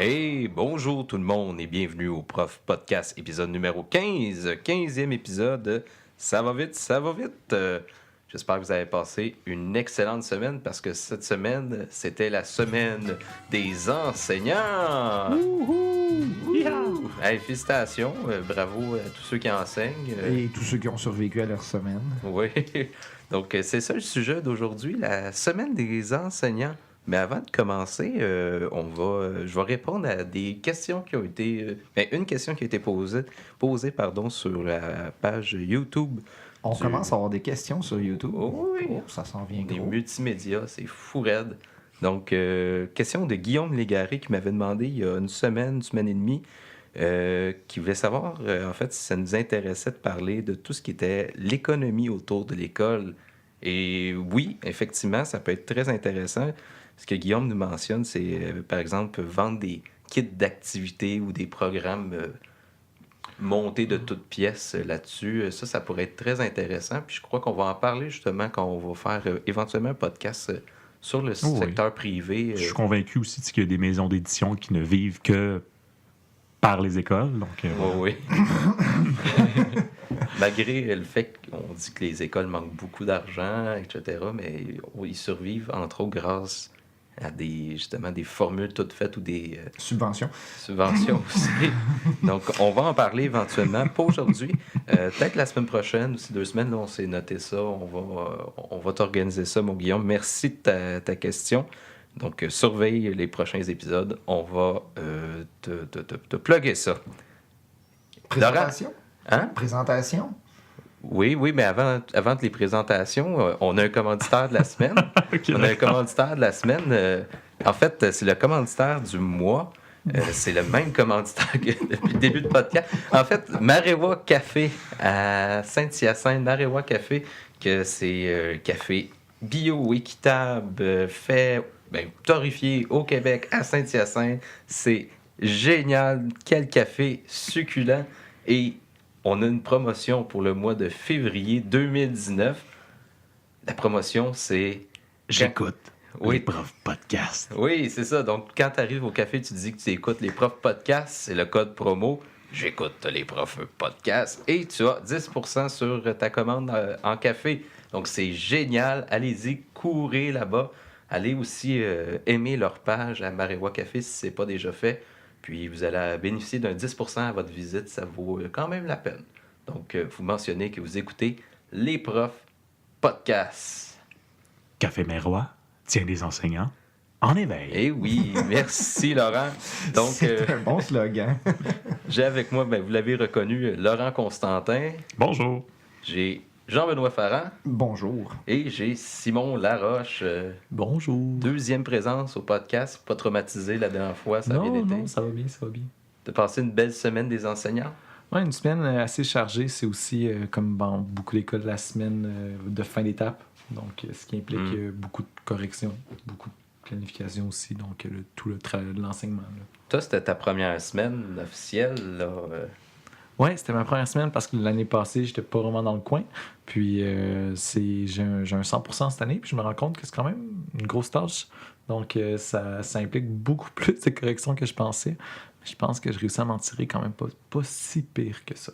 Hey, bonjour tout le monde et bienvenue au Prof Podcast, épisode numéro 15, 15e épisode. Ça va vite, ça va vite. J'espère que vous avez passé une excellente semaine parce que cette semaine, c'était la semaine des enseignants. Wouhou! Hey, félicitations, bravo à tous ceux qui enseignent. Et tous ceux qui ont survécu à leur semaine. Oui, donc c'est ça le sujet d'aujourd'hui, la semaine des enseignants. Mais avant de commencer, je vais répondre à des questions qui ont été... une question qui a été posée sur la page YouTube. On commence à avoir des questions sur YouTube. Oh, oui. Oh, ça s'en vient Des gros. multimédias, c'est fou raide. Donc, question de Guillaume Légaré qui m'avait demandé il y a une semaine et demie, qui voulait savoir, en fait, si ça nous intéressait de parler de tout ce qui était l'économie autour de l'école. Et oui, effectivement, ça peut être très intéressant. Ce que Guillaume nous mentionne, c'est, par exemple, vendre des kits d'activités ou des programmes montés de toutes pièces là-dessus. Ça pourrait être très intéressant. Puis je crois qu'on va en parler justement quand on va faire éventuellement un podcast sur le secteur privé. Je suis convaincu aussi qu'il y a des maisons d'édition qui ne vivent que par les écoles. Donc, oui. Malgré le fait qu'on dit que les écoles manquent beaucoup d'argent, etc., mais ils survivent entre autres grâce à des formules toutes faites ou des Subventions aussi. Donc, on va en parler éventuellement. Pas aujourd'hui. Peut-être la semaine prochaine, aussi 2 semaines, là, on s'est noté ça. On va t'organiser ça, mon Guillaume. Merci de ta question. Donc, surveille les prochains épisodes. On va te plugger ça. Présentation? Hein? Présentation? Oui, mais avant les présentations, on a un commanditaire de la semaine. Okay, on a un commanditaire de la semaine. En fait, c'est le commanditaire du mois. C'est le même commanditaire que depuis le début du podcast. En fait, Marewa Café à Saint-Hyacinthe. Marewa Café, que c'est café bio, équitable, fait, torréfié au Québec, à Saint-Hyacinthe. C'est génial. Quel café succulent. Et on a une promotion pour le mois de février 2019. La promotion, c'est... J'écoute Oui. les profs podcasts. Oui, c'est ça. Donc, quand tu arrives au café, tu dis que tu écoutes les profs podcasts. C'est le code promo. J'écoute les profs podcasts. Et tu as 10% sur ta commande en café. Donc, c'est génial. Allez-y, courez là-bas. Allez aussi aimer leur page à Marewa Café si ce n'est pas déjà fait. Puis, vous allez bénéficier d'un 10% à votre visite. Ça vaut quand même la peine. Donc, vous mentionnez que vous écoutez les profs podcasts. Café Mérois tient des enseignants en éveil. Eh oui, merci Laurent. Donc, c'est un bon slogan. j'ai avec moi, vous l'avez reconnu, Laurent Constantin. Bonjour. J'ai Jean-Benoît Farran. Bonjour. Et j'ai Simon Laroche. Bonjour. Deuxième présence au podcast. Pas traumatisé la dernière fois, ça a bien été. Non, ça va bien, ça va bien. T'as passé une belle semaine des enseignants? Ouais, une semaine assez chargée. C'est aussi, comme dans beaucoup d'écoles, la semaine de fin d'étape. Donc, ce qui implique beaucoup de corrections, beaucoup de planification aussi. Donc, tout le travail de l'enseignement. Là. Toi, c'était ta première semaine officielle, là. Ouais, c'était ma première semaine parce que l'année passée, j'étais pas vraiment dans le coin. Puis, j'ai un 100% cette année. Puis, je me rends compte que c'est quand même une grosse tâche. Donc, ça implique beaucoup plus de corrections que je pensais. Je pense que je réussis à m'en tirer quand même pas si pire que ça.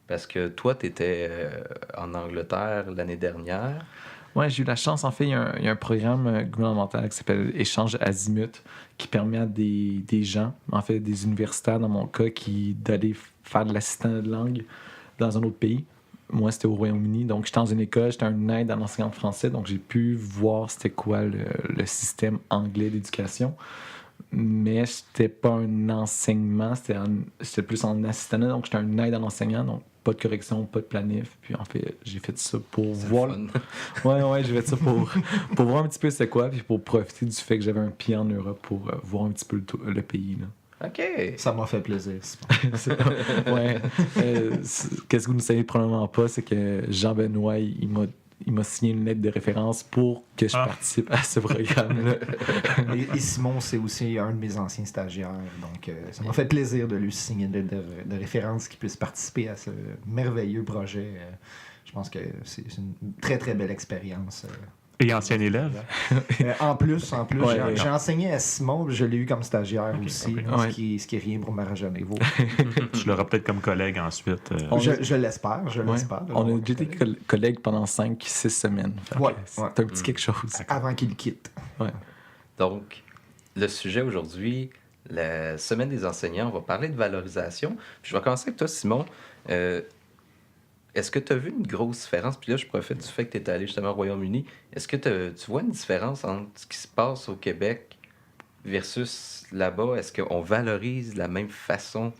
Parce que toi, tu étais en Angleterre l'année dernière. Oui, j'ai eu la chance. En fait, il y a un programme gouvernemental qui s'appelle Échange Azimut qui permet à des gens, en fait des universitaires dans mon cas, d'aller faire de l'assistant de langue dans un autre pays. Moi, c'était au Royaume-Uni. Donc, j'étais dans une école, j'étais un aide à l'enseignant de français. Donc, j'ai pu voir c'était quoi le système anglais d'éducation. Mais c'était pas un enseignement, c'était plus en assistant. Donc, j'étais un aide à l'enseignant. Donc, pas de correction, pas de planif. Puis, en fait, j'ai fait ça pour voir... Ouais, j'ai fait ça pour voir un petit peu c'est quoi, puis pour profiter du fait que j'avais un pied en Europe pour voir un petit peu le pays, là. OK. Ça m'a fait plaisir. Ouais. Qu'est-ce que vous ne savez probablement pas, c'est que Jean-Benoît, il m'a signé une lettre de référence pour que je participe à ce programme-là. Et Simon, c'est aussi un de mes anciens stagiaires. Donc, ça m'a fait plaisir de lui signer une lettre de référence qui puisse participer à ce merveilleux projet. Je pense que c'est une très, très belle expérience. Et ancien élève. En plus, Ouais, j'ai enseigné à Simon, je l'ai eu comme stagiaire aussi, ok. Ouais. ce qui est rien pour Marajanevo. Tu l'auras peut-être comme collègue ensuite. On Je l'espère, Ouais. On a déjà été collègues pendant 5-6 semaines. Fait que Ouais, c'est ouais. un petit quelque chose. Avant qu'il quitte. Donc, le sujet aujourd'hui, la semaine des enseignants, on va parler de valorisation. Puis je vais commencer avec toi, Simon. Est-ce que tu as vu une grosse différence? Puis là, je profite du fait que tu es allé justement au Royaume-Uni. Est-ce que tu vois une différence entre ce qui se passe au Québec versus là-bas? Est-ce qu'on valorise de la même façon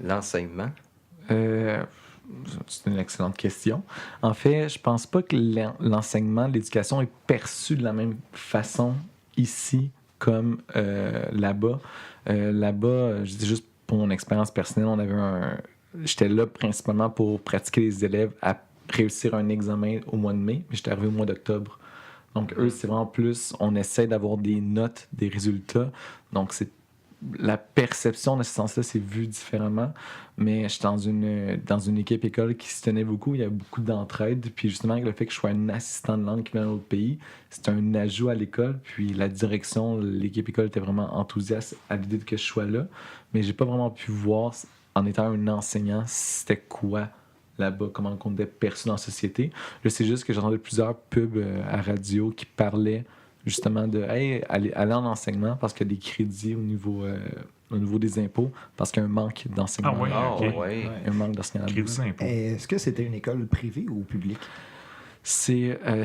l'enseignement? C'est une excellente question. En fait, je pense pas que l'enseignement, l'éducation est perçu de la même façon ici comme là-bas. Là-bas, je dis juste pour mon expérience personnelle, j'étais là principalement pour pratiquer les élèves à réussir un examen au mois de mai, mais j'étais arrivé au mois d'octobre. Donc, eux, c'est vraiment plus, on essaie d'avoir des notes, des résultats. Donc, c'est la perception de ce sens-là, c'est vu différemment. Mais je suis dans une équipe école qui se tenait beaucoup. Il y a beaucoup d'entraide. Puis justement, avec le fait que je sois un assistant de langue qui vient d'un autre pays, c'est un ajout à l'école. Puis la direction, l'équipe école était vraiment enthousiaste à l'idée que je sois là. Mais j'ai pas vraiment pu voir, en étant un enseignant, c'était quoi là-bas, comment on était perçu dans la société. Là, c'est juste que j'entendais plusieurs pubs à radio qui parlaient justement de hey, aller en enseignement parce qu'il y a des crédits au niveau des impôts, parce qu'il y a un manque d'enseignement. Ah oui, ok. ouais. Il y a un manque d'enseignants. Crédit d'impôt. Est-ce que c'était une école privée ou publique? Je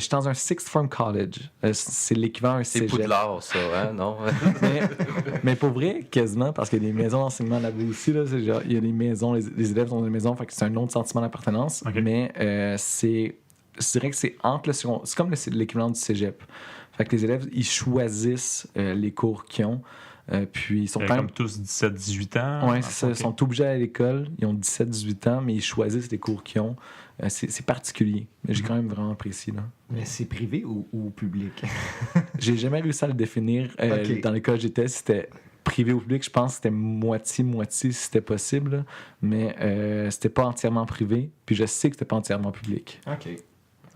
suis dans un sixth form college. C'est l'équivalent d'un C'est cégep. Poudlard, ça, hein? Non? mais pour vrai, quasiment, parce qu'il y a des maisons d'enseignement là-bas aussi. Là, c'est genre, il y a des maisons, les élèves sont dans des maisons, fait que c'est un autre sentiment d'appartenance. Ok. Mais je dirais que c'est entre c'est comme l'équivalent du cégep. Fait que les élèves, ils choisissent les cours qu'ils ont. Puis ils sont quand même Comme tous 17-18 ans. Oui, c'est ça. Ils sont obligés à l'école. Ils ont 17-18 ans, mais ils choisissent les cours qu'ils ont. C'est particulier. Mais j'ai quand même vraiment apprécié. Là. Mais c'est privé ou public? J'ai jamais réussi à le définir. Ok. Dans l'école où j'étais, si c'était privé ou public. Je pense que c'était moitié-moitié si c'était possible. Là. Mais c'était pas entièrement privé. Puis je sais que c'était pas entièrement public. OK.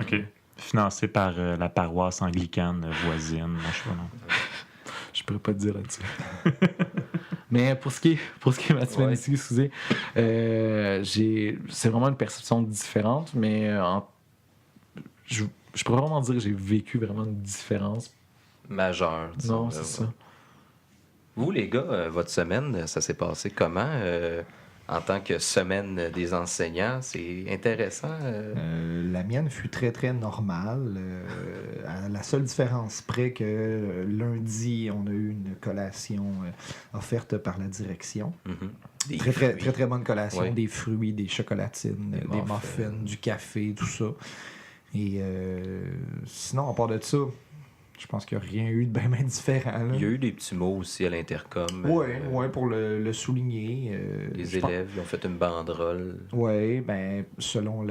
OK. Financé par la paroisse anglicane voisine. Moi, je sais pas, non. Je pourrais pas te dire là-dessus. Mais pour ce qui est ma semaine Ouais. ici, excusez, c'est vraiment une perception différente, mais je pourrais vraiment dire que j'ai vécu vraiment une différence. Majeur. disons, Non, là, c'est ouais. ça. Vous, les gars, votre semaine, ça s'est passé comment en tant que semaine des enseignants? C'est intéressant. La mienne fut très, très normale. À la seule différence près que lundi, on a eu une collation offerte par la direction. Mhm. Des Très, très, fruits. très, très bonne collation. Ouais. Des fruits, des chocolatines, Des des muffins, du café, tout ça. Et sinon, à part de ça, je pense qu'il n'y a rien eu de bien différent. Là. Il y a eu des petits mots aussi à l'intercom. Ouais, pour le souligner. Les je pense- élèves, ils ont fait une banderole. Oui, ben, selon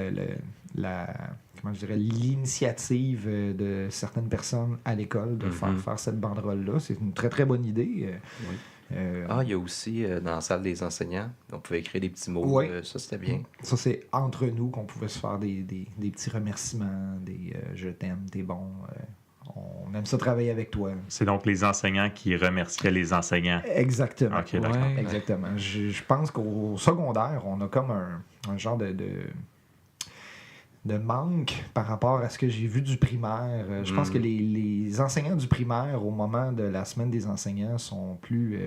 comment je dirais, l'initiative de certaines personnes à l'école de faire cette banderole-là, c'est une très, très bonne idée. Ah, il y a aussi dans la salle des enseignants, on pouvait écrire des petits mots. Ouais. Ça, c'était bien. Ça, c'est entre nous qu'on pouvait se faire des petits remerciements, des je t'aime, t'es bon, on aime ça travailler avec toi. C'est donc les enseignants qui remerciaient les enseignants. Exactement. OK, d'accord. Ouais. Exactement. Je pense qu'au secondaire, on a comme un genre de manque par rapport à ce que j'ai vu du primaire. Je pense que les enseignants du primaire, au moment de la semaine des enseignants, sont plus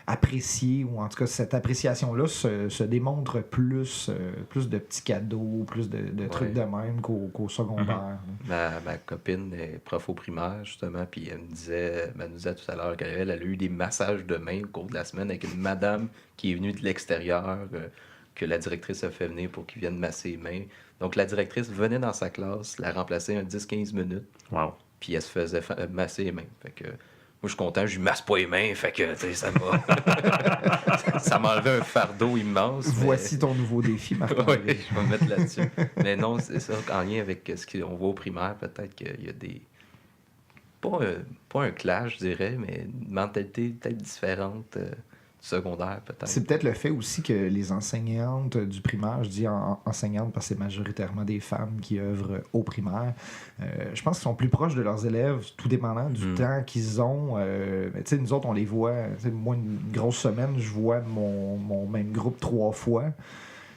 appréciés, ou en tout cas, cette appréciation-là se démontre plus de petits cadeaux, plus de trucs de même qu'au secondaire. Ma copine est prof au primaire, justement, puis elle nous disait tout à l'heure qu'elle a eu des massages de main au cours de la semaine avec une madame qui est venue de l'extérieur, que la directrice a fait venir pour qu'il vienne masser les mains. Donc, la directrice venait dans sa classe, la remplaçait un 10-15 minutes, Wow. puis elle se faisait masser les mains. Fait que moi, je suis content, je lui masse pas les mains, fait que, tu sais, ça m'a... ça m'a enlevé un fardeau immense. mais- Voici ton nouveau défi, Oui, Marc-André. je vais me mettre là-dessus. Mais non, c'est ça, en lien avec ce qu'on voit au primaire, peut-être qu'il y a des... Pas un clash, je dirais, mais une mentalité peut-être différente. secondaire, peut-être. C'est peut-être le fait aussi que les enseignantes du primaire, je dis enseignantes parce que c'est majoritairement des femmes qui œuvrent au primaire, je pense qu'ils sont plus proches de leurs élèves, tout dépendant du temps qu'ils ont. Tu sais, nous autres, on les voit, moi, une grosse semaine, je vois mon même groupe 3 fois.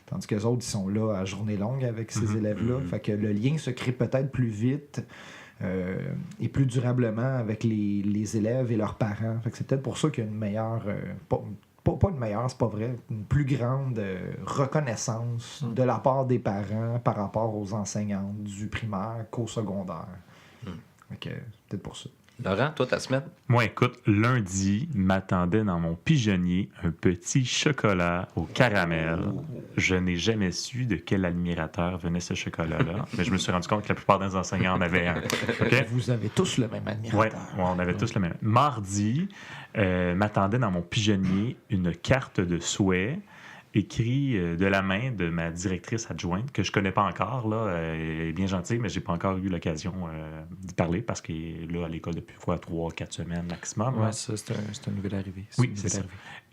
Tandis que les autres, ils sont là à journée longue avec ces élèves-là. Fait que le lien se crée peut-être plus vite et plus durablement avec les élèves et leurs parents. Fait que c'est peut-être pour ça qu'il y a une meilleure... pas une meilleure, c'est pas vrai. Une plus grande reconnaissance de la part des parents par rapport aux enseignantes du primaire qu'au secondaire. Fait que peut-être pour ça. Laurent, toi, ta semaine? Moi, écoute, lundi, m'attendait dans mon pigeonnier un petit chocolat au caramel. Je n'ai jamais su de quel admirateur venait ce chocolat-là, mais je me suis rendu compte que la plupart des enseignants en avaient un. Okay? Vous avez tous le même admirateur. Oui, on avait tous le même. Mardi, m'attendait dans mon pigeonnier une carte de souhait écrit de la main de ma directrice adjointe, que je connais pas encore. Là, elle est bien gentille, mais j'ai pas encore eu l'occasion d'y parler parce qu'elle est là à l'école depuis 3-4 semaines maximum. Ouais, ça, c'est un nouvel arrivé. Oui, c'est ça.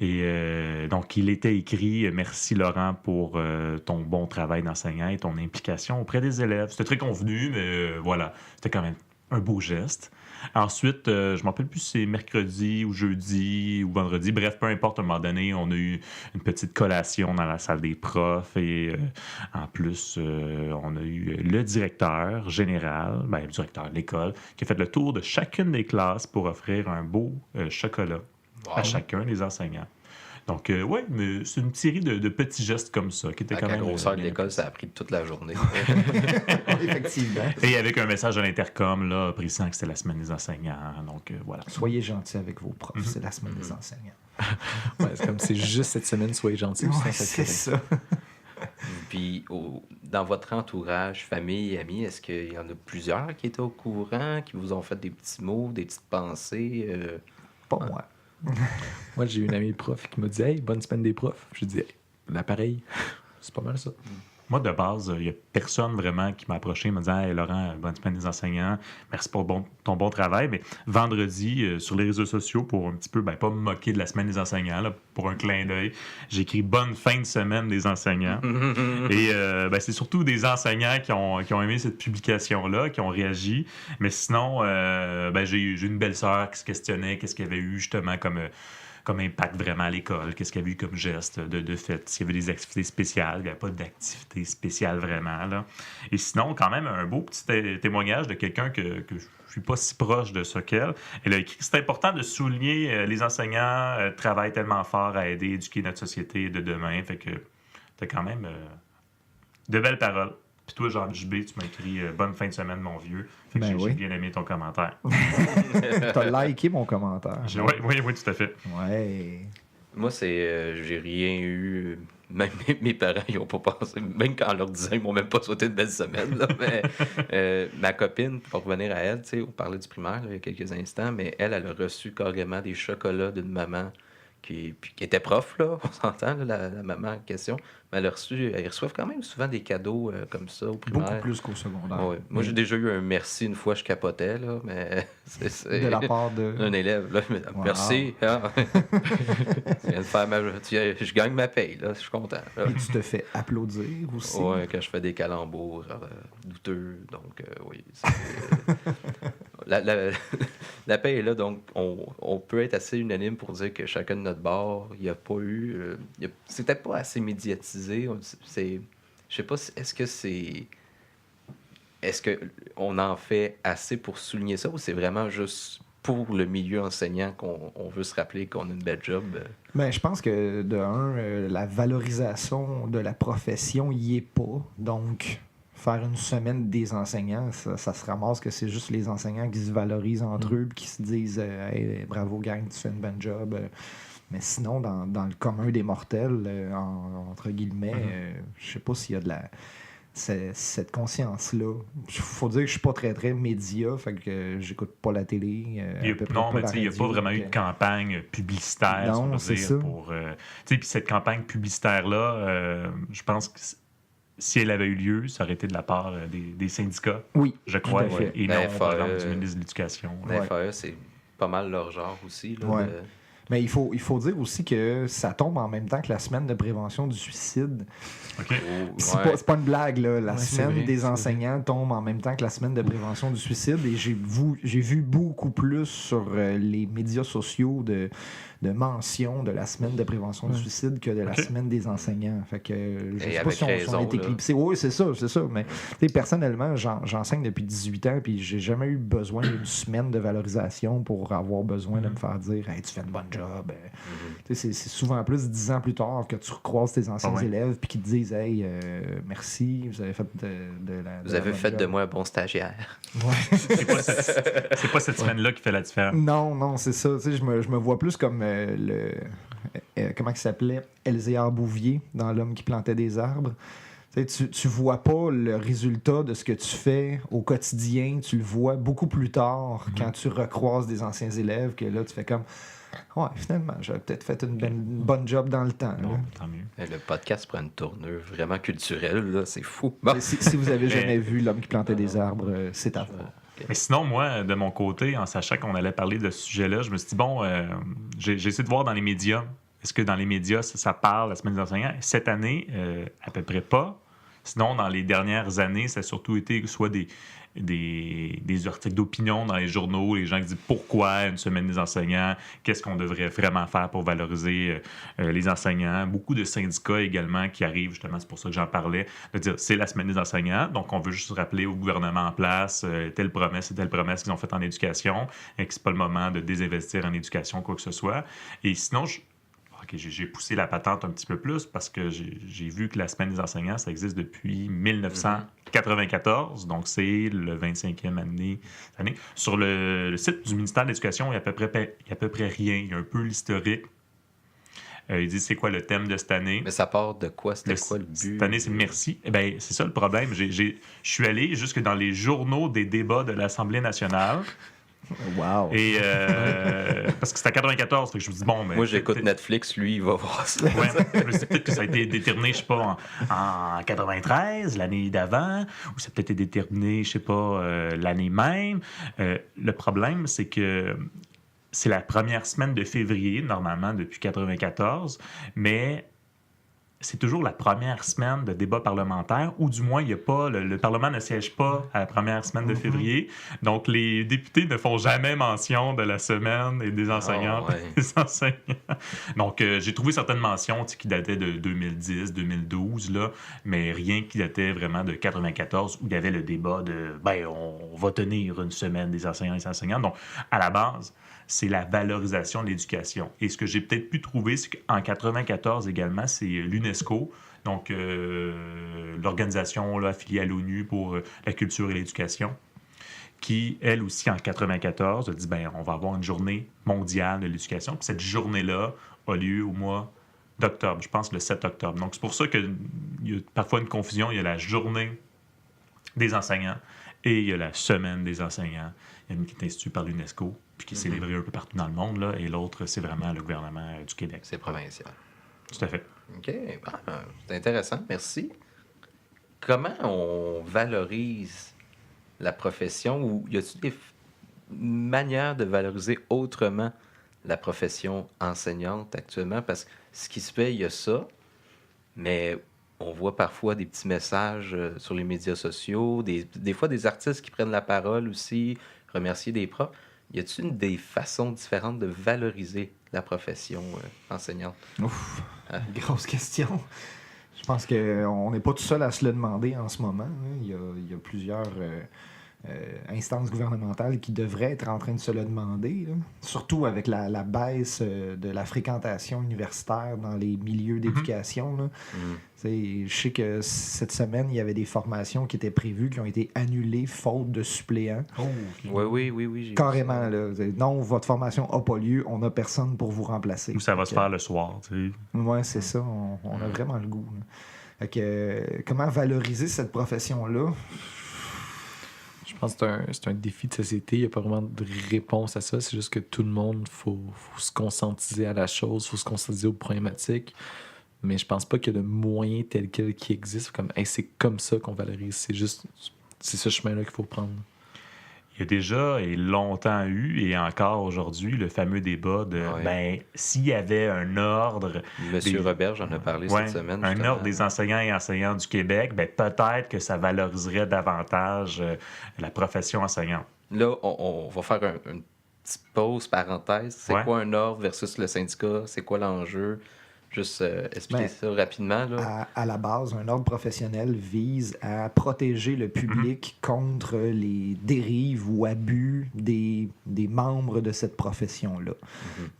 Et donc, il était écrit « Merci Laurent pour ton bon travail d'enseignant et ton implication auprès des élèves. » C'était très convenu, mais voilà, c'était quand même un beau geste. Ensuite, je ne me rappelle plus si c'est mercredi ou jeudi ou vendredi. Bref, peu importe, à un moment donné, on a eu une petite collation dans la salle des profs et en plus, on a eu le directeur général, le directeur de l'école, qui a fait le tour de chacune des classes pour offrir un beau chocolat à chacun des enseignants. Donc, oui, mais c'est une série de petits gestes comme ça qui étaient quand même... La grosseur de l'école, ça a pris toute la journée. Effectivement. Et avec un message à l'intercom, là, précisant que c'était la semaine des enseignants. Donc, voilà. Soyez gentils avec vos profs, c'est la semaine des enseignants. Ouais, c'est comme c'est juste cette semaine, soyez gentils. Ouais, c'est ça. Puis, dans votre entourage, famille, amis, est-ce qu'il y en a plusieurs qui étaient au courant, qui vous ont fait des petits mots, des petites pensées? Pas moi. Moi, j'ai une amie prof qui m'a dit « Hey, bonne semaine des profs. » Je dis hey, « L'appareil, c'est pas mal ça. » Moi, de base, il n'y a personne vraiment qui m'a approché me disant « Hey, Laurent, bonne semaine des enseignants. Merci pour ton bon travail. » Mais vendredi, sur les réseaux sociaux, pour un petit peu, pas me moquer de la semaine des enseignants, là, pour un clin d'œil, j'ai écrit « Bonne fin de semaine des enseignants. » Et c'est surtout des enseignants qui ont aimé cette publication-là, qui ont réagi. Mais sinon, j'ai une belle sœur qui se questionnait qu'est-ce qu'il y avait eu justement comme impact vraiment à l'école, qu'est-ce qu'il y avait eu comme geste de fait, s'il y avait des activités spéciales, il n'y avait pas d'activités spéciales vraiment. Là. Et sinon, quand même, un beau petit témoignage de quelqu'un que je suis pas si proche de ce qu'elle. Elle a écrit que c'est important de souligner les enseignants travaillent tellement fort à aider, éduquer notre société de demain. Fait que t'as quand même de belles paroles. Puis toi, Jean JB, tu m'as écrit « Bonne fin de semaine, mon vieux ». Fait que j'ai bien aimé ton commentaire. T'as liké mon commentaire. Oui, tout à fait. Ouais. Moi, j'ai rien eu. Même mes parents, ils n'ont pas pensé. Même quand on leur disait, ils m'ont même pas souhaité une belle semaine. Là, mais ma copine, pour revenir à elle, on parlait du primaire là, il y a quelques instants, mais elle a reçu carrément des chocolats d'une maman qui était prof, là, on s'entend, là, la maman en question. Mais ils reçoivent quand même souvent des cadeaux comme ça au primaire. Beaucoup plus qu'au secondaire. Ouais. Moi, j'ai déjà eu un merci une fois, je capotais, là, mais c'est de la part d'un élève. Là, wow. Merci. Hein? Tu viens de faire je gagne ma paye, là, je suis content. Là. Et tu te fais applaudir aussi. Oui, quand je fais des calembours douteux. Donc, oui. La paye est là, donc on peut être assez unanime pour dire que chacun de notre bord, il n'y a pas eu... c'était pas assez médiatisé. Je sais pas, est-ce qu'on en fait assez pour souligner ça ou c'est vraiment juste pour le milieu enseignant qu'on veut se rappeler qu'on a une belle job? Je pense que, de un, la valorisation de la profession y est pas. Donc, faire une semaine des enseignants, ça se ramasse que c'est juste les enseignants qui se valorisent entre eux et qui se disent hey, bravo gang, tu fais une bonne job. Mais sinon, dans le commun des mortels, entre guillemets, je sais pas s'il y a de cette conscience-là. Il faut dire que je suis pas très, très média, fait que j'écoute pas la télé. Il n'y a pas vraiment eu de campagne publicitaire, non, c'est dire, ça. Puis cette campagne publicitaire-là, je pense que si elle avait eu lieu, ça aurait été de la part des syndicats, oui, je crois, et non, par exemple, du FAE, ministre de l'Éducation. La FAE, c'est pas mal leur genre aussi. Là, Mais il faut dire aussi que ça tombe en même temps que la semaine de prévention du suicide. OK. C'est pas une blague, là. La Ouais, c'est semaine vrai, des c'est enseignants tombe en même temps que la semaine de prévention du suicide. Et j'ai vu beaucoup plus sur les médias sociaux de mentions de la semaine de prévention du suicide que de la semaine des enseignants. Fait que je sais pas si on est éclipsé. Oui, c'est ça. Mais personnellement, j'enseigne depuis 18 ans puis j'ai jamais eu besoin d'une semaine de valorisation pour avoir besoin de me faire dire hey, tu fais une bonne job. C'est souvent plus 10 ans plus tard que tu recroises tes anciens élèves puis qui te disent hey, merci, vous avez fait vous avez fait de moi un bon stagiaire. Ouais. C'est pas cette semaine-là qui fait la différence. Non, c'est ça. Je me vois plus comme comment il s'appelait? Elzéar Bouvier dans L'homme qui plantait des arbres. Tu vois pas le résultat de ce que tu fais au quotidien, tu le vois beaucoup plus tard quand tu recroises des anciens élèves, que là tu fais comme ouais, finalement, j'avais peut-être fait une bonne job dans le temps. Bon, tant mieux. Le podcast prend une tournure vraiment culturelle, là, c'est fou. Bon. Si vous avez jamais vu L'homme qui plantait des arbres, c'est à voir. Mais sinon, moi, de mon côté, en sachant qu'on allait parler de ce sujet-là, je me suis dit, bon, j'ai essayé de voir dans les médias. Est-ce que dans les médias, ça parle, la semaine des enseignants? Cette année, à peu près pas. Sinon, dans les dernières années, ça a surtout été soit des articles d'opinion dans les journaux, les gens qui disent pourquoi une semaine des enseignants, qu'est-ce qu'on devrait vraiment faire pour valoriser les enseignants. Beaucoup de syndicats également qui arrivent, justement, c'est pour ça que j'en parlais, de dire c'est la semaine des enseignants, donc on veut juste rappeler au gouvernement en place telle promesse et telle promesse qu'ils ont faite en éducation et que c'est pas le moment de désinvestir en éducation, quoi que ce soit. Et sinon, j'ai poussé la patente un petit peu plus parce que j'ai vu que la semaine des enseignants, ça existe depuis 1994, donc c'est le 25e année. Sur le site du ministère de l'Éducation, il n'y a à peu près rien. Il y a un peu l'historique. Il dit c'est quoi le thème de cette année. Mais ça part de quoi? C'était quoi le but? Cette année, c'est merci. Eh bien, c'est ça le problème. Je suis allé jusque dans les journaux des débats de l'Assemblée nationale. Wow. Et parce que c'était à 94, fait que je me dis bon, mais moi j'écoute Netflix, lui il va voir ça. Ouais, je me dis peut-être que ça a été déterminé, je sais pas, en 93, l'année d'avant, ou ça a peut-être été déterminé, je sais pas, l'année même. Le problème, c'est que c'est la première semaine de février, normalement, depuis 94, mais c'est toujours la première semaine de débat parlementaire, ou du moins, il y a pas, le Parlement ne siège pas à la première semaine de février. Donc, les députés ne font jamais mention de la semaine et des enseignants. Des enseignants. Donc, j'ai trouvé certaines mentions qui dataient de 2010, 2012, là, mais rien qui datait vraiment de 94, où il y avait le débat de on va tenir une semaine des enseignants et des enseignantes. Donc, à la base, c'est la valorisation de l'éducation. Et ce que j'ai peut-être pu trouver, c'est qu'en 94 également, c'est l'UNESCO, donc l'organisation affiliée à l'ONU pour la culture et l'éducation, qui, elle aussi, en 94, a dit on va avoir une journée mondiale de l'éducation. Puis cette journée-là a lieu au mois d'octobre, je pense le 7 octobre. Donc c'est pour ça qu'il y a parfois une confusion. Il y a la journée des enseignants et il y a la semaine des enseignants. Il y a une qui est instituée par l'UNESCO, puis qui est célébrée un peu partout dans le monde, là, et l'autre, c'est vraiment le gouvernement du Québec. C'est provincial. Tout à fait. OK. C'est intéressant. Merci. Comment on valorise la profession, ou y a-t-il des manières de valoriser autrement la profession enseignante actuellement? Parce que ce qui se fait, il y a ça, mais on voit parfois des petits messages sur les médias sociaux, des fois des artistes qui prennent la parole aussi, remercier des profs. Y a-t-il des façons différentes de valoriser la profession enseignante? Ouf, grosse question. Je pense qu'on n'est pas tout seul à se le demander en ce moment. Il y a plusieurs instances gouvernementales qui devraient être en train de se le demander, là. Surtout avec la baisse de la fréquentation universitaire dans les milieux d'éducation. Là. Je sais que cette semaine, il y avait des formations qui étaient prévues qui ont été annulées faute de suppléants. Oh, oui. Carrément. Là. Non, votre formation n'a pas lieu, on n'a personne pour vous remplacer. Ou ça va se faire le soir. Oui, c'est ça. On a vraiment le goût. Fait que, comment valoriser cette profession-là? Je pense que c'est un défi de société. Il n'y a pas vraiment de réponse à ça. C'est juste que tout le monde, faut se conscientiser à la chose, il faut se conscientiser aux problématiques. Mais je pense pas qu'il y a de moyen tel quel qui existe. Comme, c'est comme ça qu'on valorise. C'est ce chemin-là qu'il faut prendre. il y a déjà et longtemps eu, et encore aujourd'hui, le fameux débat de, s'il y avait un ordre... Monsieur Roberge en a parlé cette semaine. Un ordre des enseignants et enseignantes du Québec, peut-être que ça valoriserait davantage la profession enseignante. Là, on va faire une petite pause, parenthèse. C'est quoi un ordre versus le syndicat? C'est quoi l'enjeu? Juste expliquer ça rapidement. Là. À la base, un ordre professionnel vise à protéger le public contre les dérives ou abus des membres de cette profession-là.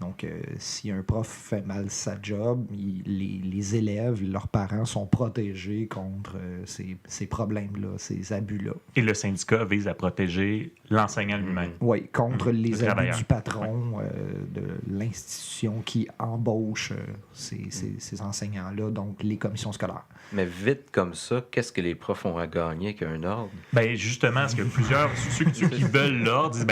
Donc, si un prof fait mal sa job, les élèves, leurs parents sont protégés contre ces problèmes-là, ces abus-là. Et le syndicat vise à protéger l'enseignant lui-même. Oui, contre les abus du patron, Ouais. de l'institution qui embauche ces enseignants-là, donc les commissions scolaires. Mais vite comme ça, qu'est-ce que les profs ont à gagner qu'un ordre? Justement, parce que ceux qui veulent l'ordre disent,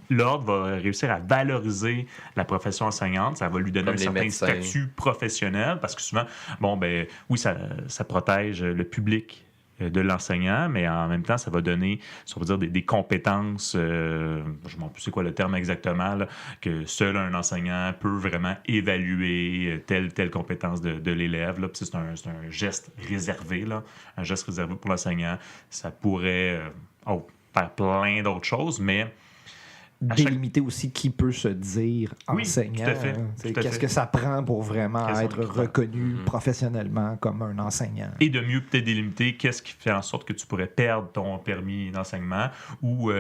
l'ordre va réussir à valoriser la profession enseignante, ça va lui donner un certain statut professionnel, parce que souvent, oui, ça protège le public de l'enseignant, mais en même temps, ça va donner, si on veut dire, des compétences, je ne sais plus c'est quoi le terme exactement, là, que seul un enseignant peut vraiment évaluer telle compétence de l'élève. Là. Puis c'est un geste réservé, là, un geste réservé pour l'enseignant. Ça pourrait faire plein d'autres choses, mais... Délimiter aussi qui peut se dire enseignant. Tout à fait. Qu'est-ce que ça prend pour vraiment être reconnu professionnellement comme un enseignant? Et de mieux peut-être délimiter qu'est-ce qui fait en sorte que tu pourrais perdre ton permis d'enseignement ou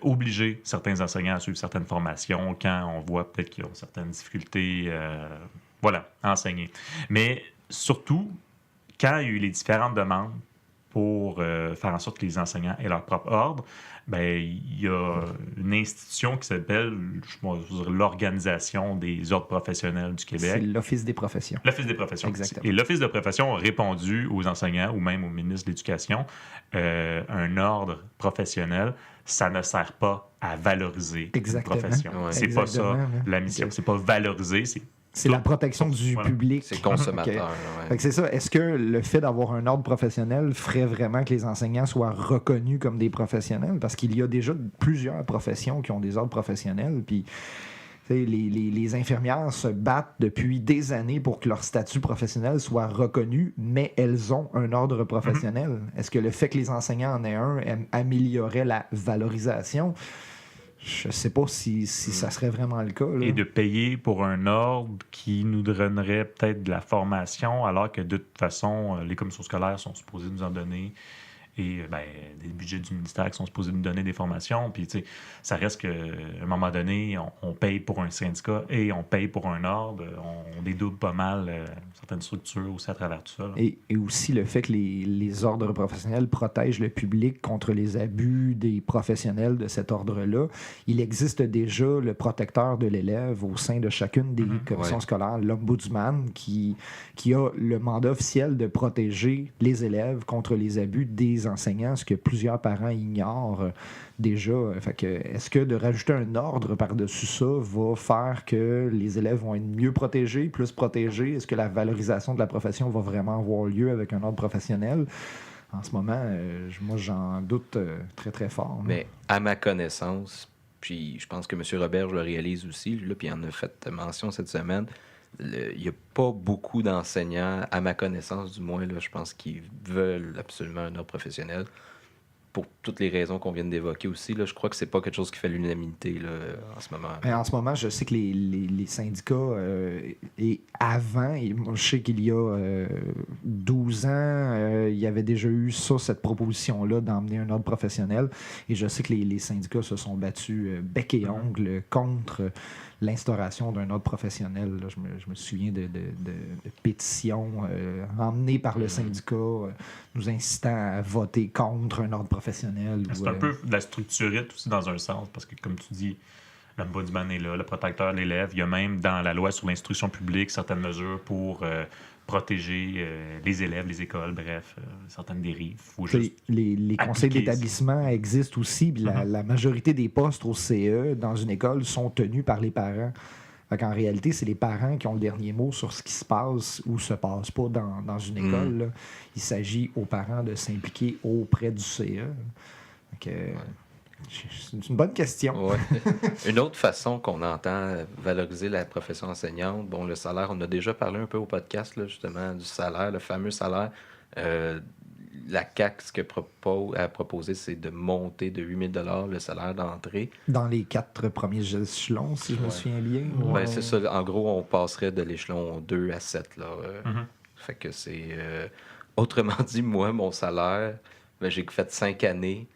obliger certains enseignants à suivre certaines formations quand on voit peut-être qu'ils ont certaines difficultés à enseigner. Mais surtout, quand il y a eu les différentes demandes pour faire en sorte que les enseignants aient leur propre ordre, il y a une institution qui s'appelle l'Organisation des ordres professionnels du Québec. C'est l'Office des professions. L'Office des professions. Exactement. Et l'Office des professions a répondu aux enseignants ou même au ministre de l'Éducation, un ordre professionnel, ça ne sert pas à valoriser une profession. Ouais. C'est pas ça la mission. C'est pas valoriser, c'est la protection du public. C'est consommateur. Fait que c'est ça. Est-ce que le fait d'avoir un ordre professionnel ferait vraiment que les enseignants soient reconnus comme des professionnels? Parce qu'il y a déjà plusieurs professions qui ont des ordres professionnels. Puis les infirmières se battent depuis des années pour que leur statut professionnel soit reconnu, mais elles ont un ordre professionnel. Est-ce que le fait que les enseignants en aient un améliorerait la valorisation? Je ne sais pas si ça serait vraiment le cas. Là. Et de payer pour un ordre qui nous donnerait peut-être de la formation, alors que de toute façon, les commissions scolaires sont supposées nous en donner et des budgets du ministère qui sont supposés nous donner des formations. Puis, tu sais, ça reste qu'à un moment donné, on paye pour un syndicat et on paye pour un ordre. On dédouble pas mal certaines structures aussi à travers tout ça. Et aussi le fait que les ordres professionnels protègent le public contre les abus des professionnels de cet ordre-là. Il existe déjà le protecteur de l'élève au sein de chacune des commissions scolaires, l'ombudsman, qui a le mandat officiel de protéger les élèves contre les abus des enseignants, ce que plusieurs parents ignorent déjà. Fait que, est-ce que de rajouter un ordre par-dessus ça va faire que les élèves vont être mieux protégés, plus protégés? Est-ce que la valorisation de la profession va vraiment avoir lieu avec un ordre professionnel? En ce moment, moi, j'en doute très, très fort. Mais à ma connaissance, puis je pense que M. Roberge le réalise aussi, là, puis il en a fait mention cette semaine, il n'y a pas beaucoup d'enseignants, à ma connaissance du moins, là, je pense qu'ils veulent absolument un ordre professionnel. Pour toutes les raisons qu'on vient d'évoquer aussi, là, je crois que c'est pas quelque chose qui fait l'unanimité là, en ce moment. En ce moment, je sais que les syndicats, et avant, et moi, je sais qu'il y a 12 ans, il y avait déjà eu cette proposition-là d'emmener un ordre professionnel. Et je sais que les syndicats se sont battus bec et ongle contre l'instauration d'un ordre professionnel. Là, je me souviens de pétitions emmenées par le syndicat nous incitant à voter contre un ordre professionnel. C'est un peu de la structurite aussi dans un sens, parce que comme tu dis, l'ombudsman est là, le protecteur de l'élève. Il y a même dans la loi sur l'instruction publique certaines mesures pour protéger les élèves, les écoles, bref, certaines dérives. Les conseils d'établissement existent aussi. Puis la majorité des postes au CE dans une école sont tenus par les parents. En réalité, c'est les parents qui ont le dernier mot sur ce qui se passe ou se passe pas dans une école. Là. Il s'agit aux parents de s'impliquer auprès du CE. C'est une bonne question. Ouais. Une autre façon qu'on entend valoriser la profession enseignante, bon, le salaire, on a déjà parlé un peu au podcast, là, justement, du salaire, le fameux salaire. La CAQ, ce qu'elle a proposé, c'est de monter de 8 000 $ le salaire d'entrée. Dans les 4 premiers échelons, si je me souviens bien. Ben, c'est ça. En gros, on passerait de l'échelon 2 à 7. Là. Fait que c'est... Autrement dit, moi, mon salaire, ben, j'ai fait 5 années.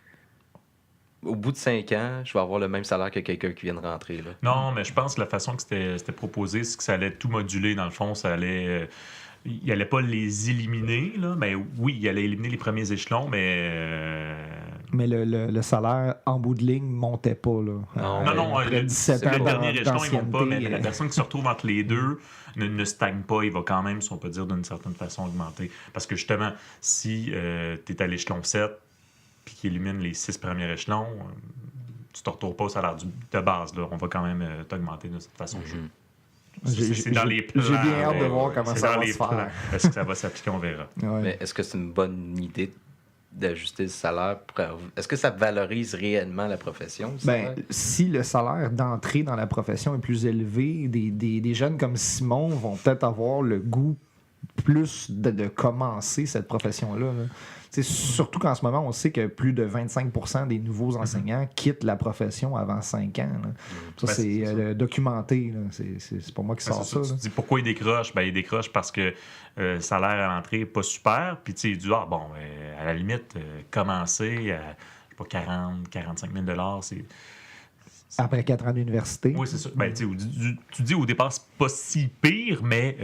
Au bout de 5 ans, je vais avoir le même salaire que quelqu'un qui vient de rentrer. Là. Non, mais je pense que la façon que c'était proposé, c'est que ça allait tout moduler. Dans le fond, ça allait... il n'allait pas les éliminer, là. Mais oui, il allait éliminer les premiers échelons, mais... Mais le salaire, en bout de ligne, montait pas. Là. Non, après 17 ans le dernier échelon, ils montent pas, mais d'ancienneté, la personne qui se retrouve entre les deux ne stagne pas. Il va quand même, si on peut dire, d'une certaine façon, augmenter. Parce que justement, si tu es à l'échelon 7 puis qu'il élimine les 6 premiers échelons, tu te retrouves pas au salaire de base. Là. On va quand même t'augmenter de cette façon de jouer. C'est dans les plans. J'ai bien hâte de voir comment ça va se faire. Est-ce que ça va s'appliquer? On verra. Ouais. Mais est-ce que c'est une bonne idée d'ajuster le salaire? Est-ce que ça valorise réellement la profession? Ben, si le salaire d'entrée dans la profession est plus élevé, des jeunes comme Simon vont peut-être avoir le goût plus de commencer cette profession-là. Là. Surtout qu'en ce moment, on sait que plus de 25% des nouveaux enseignants quittent la profession avant 5 ans. Là. Ça, Ben, c'est documenté. Là. C'est pas moi qui sors ça. Tu dis pourquoi il décroche? Ben, il décroche parce que le salaire à l'entrée n'est pas super. Puis il dit, à la limite, commencer à 40-45 000 $, c'est... Après 4 ans d'université. Oui, c'est ça. Ben, tu dis au départ, c'est pas si pire, mais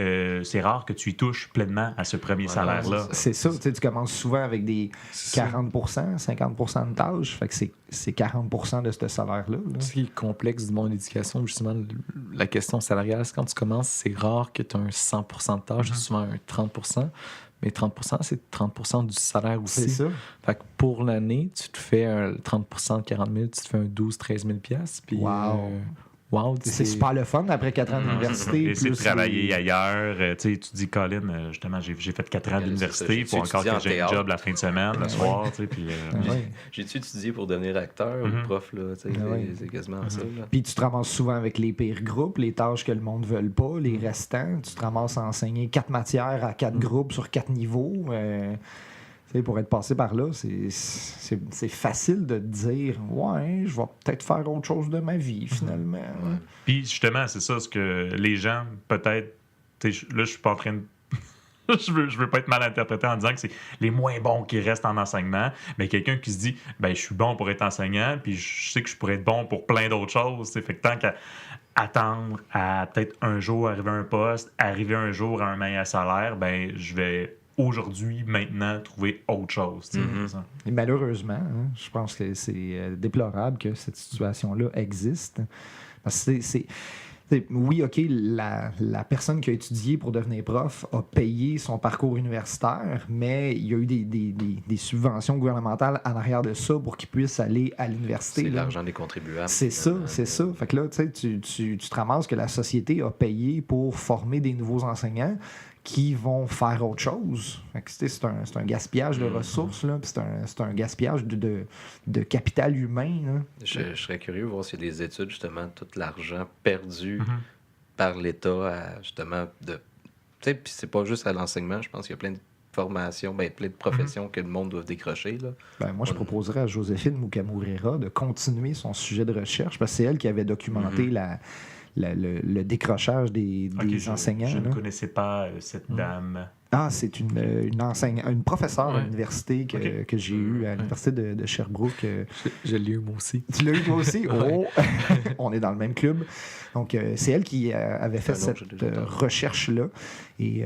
c'est rare que tu y touches pleinement à ce premier salaire-là. C'est ça. Tu commences souvent avec des 40%, 50% de tâches. Fait que c'est 40% de ce salaire-là. Là. Ce qui est complexe du monde de l'éducation, justement, la question salariale, c'est quand tu commences, c'est rare que tu as un 100% de tâches, souvent un 30%. Mais 30%, c'est 30% du salaire aussi. C'est ça. Fait que pour l'année, tu te fais un 30% de 40 000, tu te fais un 12-13 000 $. Puis, wow, c'est super le fun après 4 ans d'université. Essayer de travailler ailleurs. Tu dis, Colin, justement, j'ai fait 4 ans d'université. Il faut encore que j'ai un job la fin de semaine, le soir. Puis, j'ai-tu étudié pour devenir acteur ou prof? Là, c'est quasiment ça. Là. Puis tu te ramasses souvent avec les pires groupes, les tâches que le monde ne veut pas, les restants. Tu te ramasses à enseigner 4 matières à 4 groupes sur 4 niveaux. Pour être passé par là, c'est facile de te dire « Ouais, je vais peut-être faire autre chose de ma vie, finalement. » Puis justement, c'est ça, ce que les gens, peut-être... Là, je suis pas en train de... je veux pas être mal interprété en disant que c'est les moins bons qui restent en enseignement, mais quelqu'un qui se dit « Ben, je suis bon pour être enseignant, puis je sais que je pourrais être bon pour plein d'autres choses. » Fait que tant qu'à attendre à peut-être un jour arriver à un poste, arriver un jour à un meilleur salaire, ben je vais... aujourd'hui, maintenant, trouver autre chose. Et malheureusement, je pense que c'est déplorable que cette situation-là existe. Parce que oui, OK, la personne qui a étudié pour devenir prof a payé son parcours universitaire, mais il y a eu des subventions gouvernementales en arrière de ça pour qu'il puisse aller à l'université. C'est l'argent des contribuables. C'est ça. Fait que là, tu te ramasses que la société a payé pour former des nouveaux enseignants qui vont faire autre chose. C'est un gaspillage de ressources, là, c'est un gaspillage de capital humain. Là. Je serais curieux de voir s'il y a des études, justement, tout l'argent perdu par l'État, justement, de... Tu sais, puis c'est pas juste à l'enseignement, je pense qu'il y a plein de formations, plein de professions que le monde doit décrocher. Là. Moi, je proposerais à Joséphine Mukamurera de continuer son sujet de recherche, parce que c'est elle qui avait documenté le décrochage des enseignants. Je ne connaissais pas cette dame. Ah, c'est une professeure à l'université que j'ai eue à l'université de Sherbrooke. Je l'ai eu moi aussi. Tu l'as eu toi aussi? Oh! On est dans le même club. Donc, c'est elle qui avait fait cette recherche-là. Et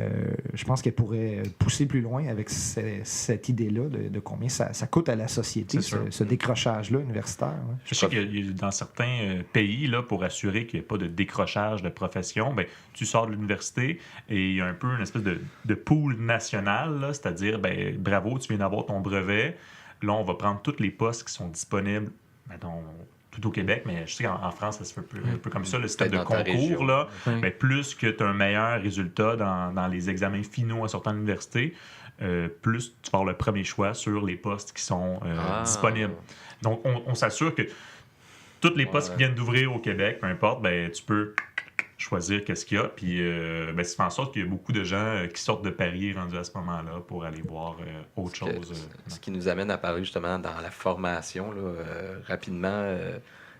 je pense qu'elle pourrait pousser plus loin avec cette idée-là de combien ça coûte à la société, ce décrochage-là universitaire. Ouais. Je sais que dans certains pays, là, pour assurer qu'il n'y ait pas de décrochage de profession, tu sors de l'université et il y a un peu une espèce de pool national, là, c'est-à-dire, bravo, tu viens d'avoir ton brevet. Là, on va prendre tous les postes qui sont disponibles tout au Québec, mais je sais qu'en France, ça se fait un peu comme ça, le système de Peut-être dans ta concours, région. là, Ouais. ben, plus que tu as un meilleur résultat dans les examens finaux en sortant de l'université, plus tu vas avoir le premier choix sur les postes qui sont disponibles. Donc, on s'assure que tous les postes qui viennent d'ouvrir au Québec, peu importe, ben, tu peux choisir qu'est-ce qu'il y a. Puis, ben, ça fait en sorte qu'il y a beaucoup de gens qui sortent de Paris rendus à ce moment-là pour aller voir autre chose. Ce qui nous amène à parler justement dans la formation, là, rapidement,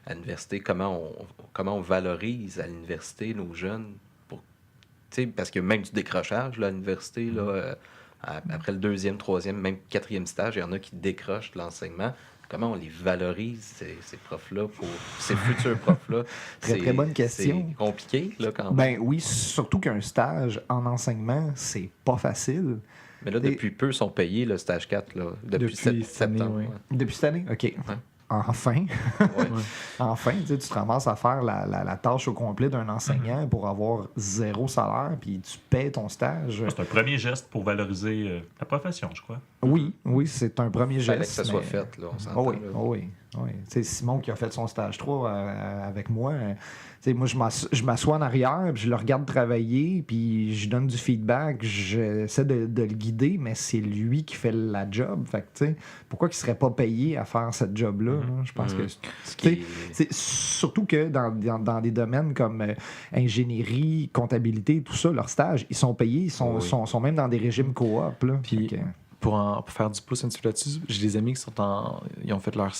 à l'université, comment on valorise à l'université nos jeunes. Parce qu'il y a même du décrochage là, à l'université. Là, après le 2e, 3e, même 4e stage, il y en a qui décrochent de l'enseignement. Comment on les valorise, ces profs-là, ces futurs profs-là? Très bonne question. C'est compliqué, là, quand même. Ben oui, surtout qu'un stage en enseignement, c'est pas facile. Mais là, depuis peu, ils sont payés, le stage 4, là, depuis cette année, septembre. ouais. Ouais. Depuis cette année? OK. Enfin. Ouais. Enfin, tu te ramasses à faire la tâche au complet d'un enseignant pour avoir 0 salaire, puis tu paies ton stage. C'est un premier geste pour valoriser la profession, je crois. Oui, c'est un premier Fallait que geste. ça soit mais- fait, là, on s'entend. Oh oui, là. oh oui, oh oui. Tu sais, Simon qui a fait son stage 3 avec moi, tu sais, moi je m'assois en arrière, puis je le regarde travailler, puis je donne du feedback, j'essaie de le guider, mais c'est lui qui fait la job. Fait que, tu sais, pourquoi il serait pas payé à faire cette job-là? Là? Je pense que... Ce Tu sais, qui c'est surtout que dans des domaines comme ingénierie, comptabilité, tout ça, leurs stages, ils sont payés, ils sont, Oui. sont même dans des régimes coop. Là. Puis- Fait que- Pour faire du pouce un petit peu là-dessus, j'ai des amis qui sont ils ont fait leur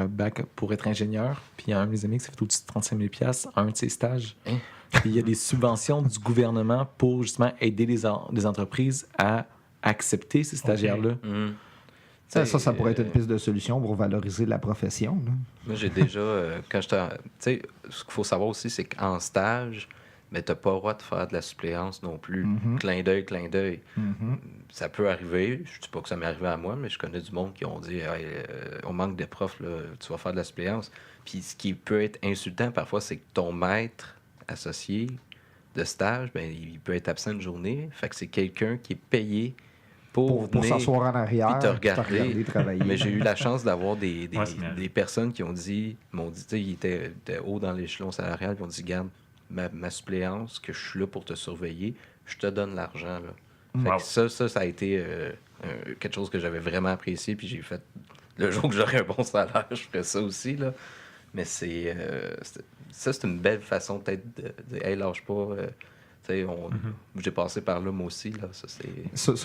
bac pour être ingénieur. Puis il y a un de mes amis qui s'est fait au-dessus de 35 000 $ à un de ses stages. Hein? Puis il y a des subventions du gouvernement pour justement aider les entreprises à accepter ces stagiaires-là. Ça pourrait être une piste de solution pour valoriser la profession. Là. Moi, j'ai déjà, quand j'étais. Tu sais, ce qu'il faut savoir aussi, c'est qu'en stage, mais t'as pas le droit de faire de la suppléance non plus. Clin d'œil, clin d'œil. Ça peut arriver. Je dis pas que ça m'est arrivé à moi, mais je connais du monde qui ont dit hey, on manque de profs, là, tu vas faire de la suppléance. Puis ce qui peut être insultant parfois, c'est que ton maître associé de stage, ben, il peut être absent une journée. Fait que c'est quelqu'un qui est payé pour Pour venir s'asseoir en arrière, puis te puis te regarder. travailler. Mais j'ai eu la chance d'avoir des Ouais, c'est bien. personnes qui m'ont dit, tu sais, ils étaient haut dans l'échelon salarial, ils m'ont dit, garde, ma suppléance, que je suis là pour te surveiller, je te donne l'argent. Là. Fait Wow. que ça a été quelque chose que j'avais vraiment apprécié, puis j'ai fait, le jour que j'aurai un bon salaire, je ferai ça aussi. Là. Mais c'est une belle façon peut-être de dire, hey, lâche pas. Tu sais, j'ai passé par là, moi aussi. Là, ça,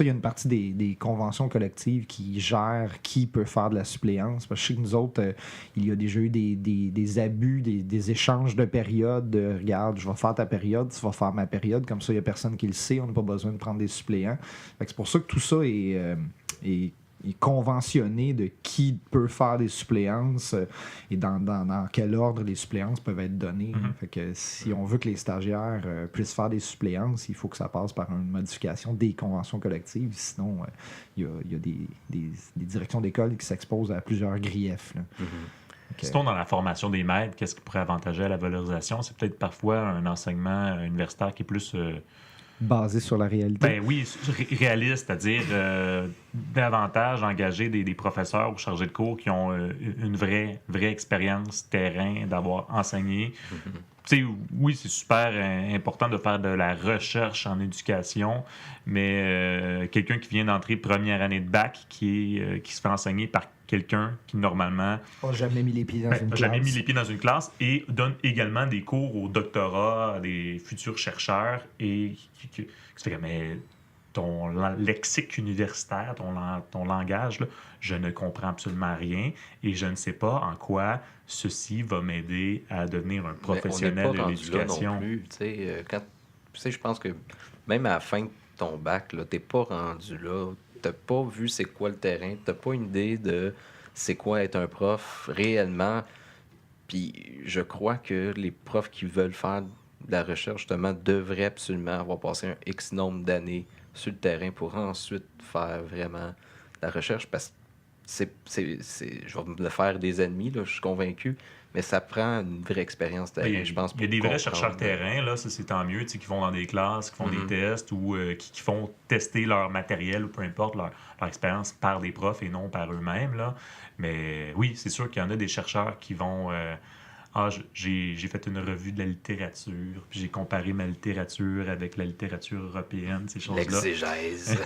Il y a une partie des conventions collectives qui gèrent qui peut faire de la suppléance. Parce que je sais que nous autres, il y a déjà eu des abus, des échanges de périodes. Regarde, je vais faire ta période, tu vas faire ma période. Comme ça, il n'y a personne qui le sait. On n'a pas besoin de prendre des suppléants. Fait que c'est pour ça que tout ça est conventionné de qui peut faire des suppléances et dans quel ordre les suppléances peuvent être données. Fait que si on veut que les stagiaires puissent faire des suppléances, il faut que ça passe par une modification des conventions collectives. Sinon, il y a des directions d'école qui s'exposent à plusieurs griefs. Là. Sinon, dans la formation des maîtres, qu'est-ce qui pourrait avantager à la valorisation? C'est peut-être parfois un enseignement universitaire qui est plus... Basé sur la réalité. Ben oui, réaliste, c'est-à-dire davantage engager des professeurs ou chargés de cours qui ont une vraie expérience terrain, d'avoir enseigné. Tu sais, oui, c'est super important de faire de la recherche en éducation, mais quelqu'un qui vient d'entrer première année de bac, qui se fait enseigner par quelqu'un qui, normalement, Pas jamais mis les pieds dans une n'a classe. jamais mis les pieds dans une classe et donne également des cours au doctorat à des futurs chercheurs et qui se fait mais ton lexique universitaire, ton langage, là, je ne comprends absolument rien et je ne sais pas en quoi ceci va m'aider à devenir un professionnel de l'éducation. Non plus, tu sais, je pense que même à la fin de ton bac, tu n'es pas rendu là. Tu n'as pas vu c'est quoi le terrain. Tu n'as pas une idée de c'est quoi être un prof réellement. Puis je crois que les profs qui veulent faire de la recherche, justement, devraient absolument avoir passé un X nombre d'années sur le terrain pour ensuite faire vraiment de la recherche. Parce que je vais me faire des ennemis, là, je suis convaincu, mais ça prend une vraie expérience terrain, je pense. Il y a des vrais comprendre. chercheurs terrain, là, ça c'est tant mieux, qui vont dans des classes, qui font des tests ou qui font tester leur matériel ou peu importe leur expérience par des profs et non par eux-mêmes. Là. Mais oui, c'est sûr qu'il y en a des chercheurs qui vont... j'ai fait une revue de la littérature, puis j'ai comparé ma littérature avec la littérature européenne, ces choses-là. L'exégèse.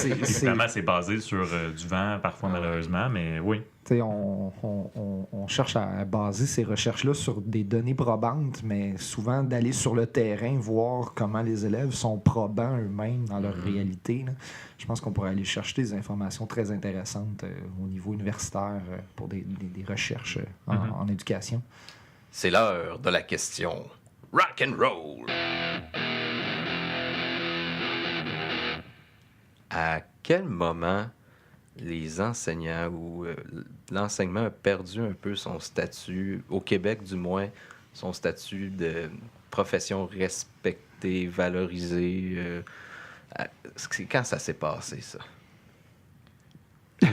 Évidemment, c'est basé sur du vent, parfois malheureusement, mais oui. On cherche à baser ces recherches-là sur des données probantes, mais souvent d'aller sur le terrain, voir comment les élèves sont probants eux-mêmes dans leur réalité. Là. Je pense qu'on pourrait aller chercher des informations très intéressantes au niveau universitaire pour des recherches en éducation. C'est l'heure de la question rock and roll. À quel moment les enseignants ou l'enseignement a perdu un peu son statut, au Québec du moins, son statut de profession respectée, valorisée? C'est quand ça s'est passé, ça?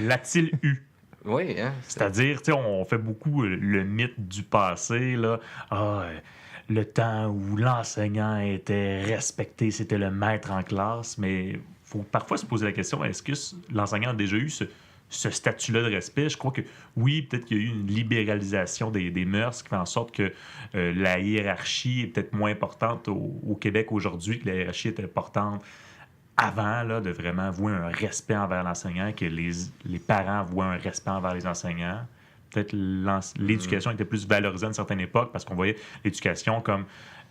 L'a-t-il eu? Oui, hein? C'est-à-dire, on fait beaucoup le mythe du passé, là. Le temps où l'enseignant était respecté, c'était le maître en classe, mais il faut parfois se poser la question, est-ce que l'enseignant a déjà eu ce statut-là de respect? Je crois que oui, peut-être qu'il y a eu une libéralisation des mœurs qui fait en sorte que la hiérarchie est peut-être moins importante au Québec aujourd'hui, que la hiérarchie était importante avant, là, de vraiment vouer un respect envers l'enseignant, que les parents vouaient un respect envers les enseignants. Peut-être l'éducation était plus valorisée à une certaine époque parce qu'on voyait l'éducation comme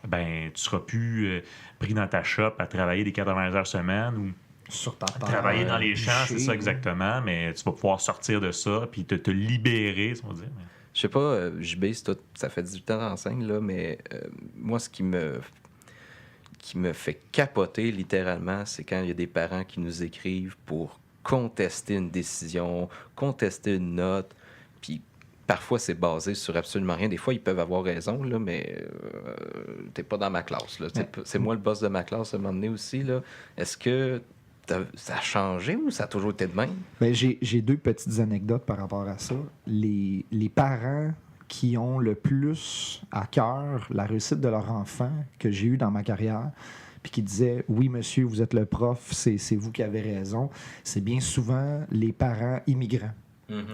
tu seras plus pris dans ta shop à travailler des 80 heures semaine ou sur ta part, travailler dans les champs, bûcher, c'est ça exactement, mais tu vas pouvoir sortir de ça puis te libérer, on va dire. Je sais pas, JB, ça fait 18 ans d'enseigne, là, mais moi, ce qui me fait capoter littéralement, c'est quand il y a des parents qui nous écrivent pour contester une décision, contester une note, puis parfois c'est basé sur absolument rien. Des fois, ils peuvent avoir raison, là, mais t'es pas dans ma classe. Là. C'est moi le boss de ma classe à un moment donné aussi. Là. Est-ce que ça a changé ou ça a toujours été de même? Ben, j'ai deux petites anecdotes par rapport à ça. Les parents qui ont le plus à cœur la réussite de leur enfant que j'ai eu dans ma carrière, puis qui disaient « Oui, monsieur, vous êtes le prof, c'est vous qui avez raison », c'est bien souvent les parents immigrants